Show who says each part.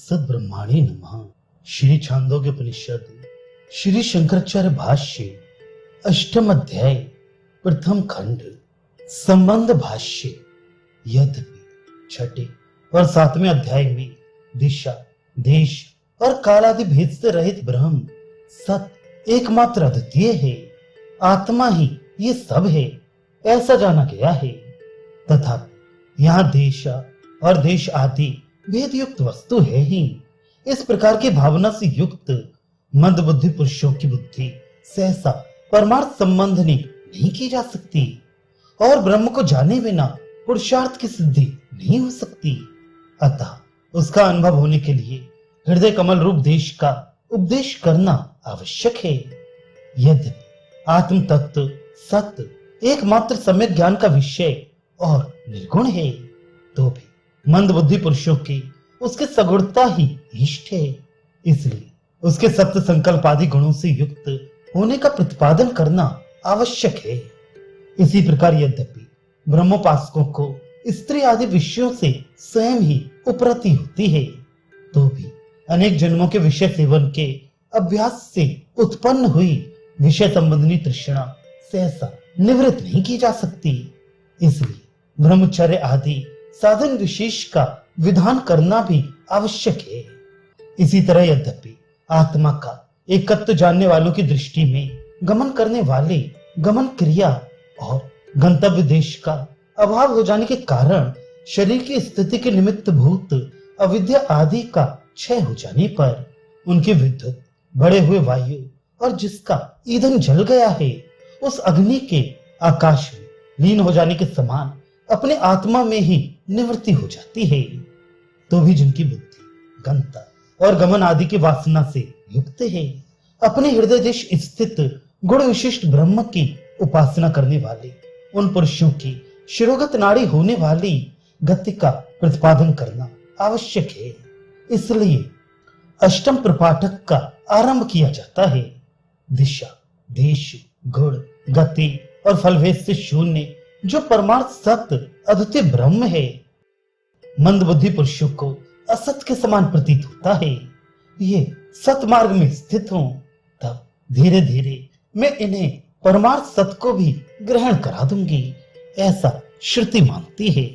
Speaker 1: सद्ब्रह्माणे नमः। श्री छांदोग्य उपनिषद श्री शंकराचार्य भाष्य अष्टम अध्याय प्रथम खंड संबंध भाष्य। यद्यपि छठे और सातवें अध्याय में दिशा देश और काल आदि भेद से रहित ब्रह्म सत एकमात्र अद्वितीय है, आत्मा ही ये सब है, ऐसा जाना गया है। तथा यहाँ देश और देश आदि भेद युक्त वस्तु है ही। इस प्रकार की भावना से युक्त मंद बुद्धि पुरुषों की बुद्धि सहसा परमार्थ संबंधनी नहीं की जा सकती और ब्रह्म को जाने बिना पुरुषार्थ की सिद्धि नहीं हो सकती। अतः उसका अनुभव होने के लिए हृदय कमल रूप देश का उपदेश करना आवश्यक है। यद्यपि आत्म तत्व सत्य एकमात्र सम्यक ज्ञान का विषय और निर्गुण है, तो भी मंद बुद्धि पुरुषों की उसके सगुणता ही इष्ट है। इसलिए उसके सत्य संकल्प आदि गुणों से युक्त होने का प्रतिपादन करना आवश्यक है। इसी प्रकार यद्यपि ब्रह्मोपासकों को स्त्री आदि विषयों से स्वयं ही उपरति होती है, तो भी अनेक जन्मों के विषय सेवन के अभ्यास से उत्पन्न हुई विषय संबंधी तृष्णा सहसा निवृत्त नहीं की जा सकती। इसलिए ब्रह्मचर्य आदि साधन विशेष का विधान करना भी आवश्यक है। इसी तरह यद्यपि आत्मा का एकत्व जानने वालों की दृष्टि में गमन करने वाले गमन क्रिया और गंतव्य देश का अभाव हो जाने के कारण शरीर की स्थिति के निमित्त भूत अविद्या आदि का क्षय हो जाने पर उनके विद्युत बढ़े हुए वायु और जिसका ईंधन जल गया है उस अग्नि के आकाश में लीन हो जाने के समान अपने आत्मा में ही निवृत्ति हो जाती है। तो भी जिनकी बुद्धि गंता और गमन आदि की वासना से युक्त है, अपने हृदय देश स्थित गुण विशिष्ट ब्रह्म की उपासना करने वाले उन पुरुषों की शिरोगत नाड़ी होने वाली गति का प्रतिपादन करना आवश्यक है। इसलिए अष्टम प्रपाठक का आरंभ किया जाता है। दिशा देश गुण गति और फलभेद से शून्य जो परमार्थ सत्य अद्वितीय ब्रह्म है, मंद बुद्धि पुरुषों को असत के समान प्रतीत होता है। ये सत मार्ग में स्थित हों, तब धीरे धीरे मैं इन्हें परमार्थ सत्य को भी ग्रहण करा दूंगी, ऐसा श्रुति मानती है।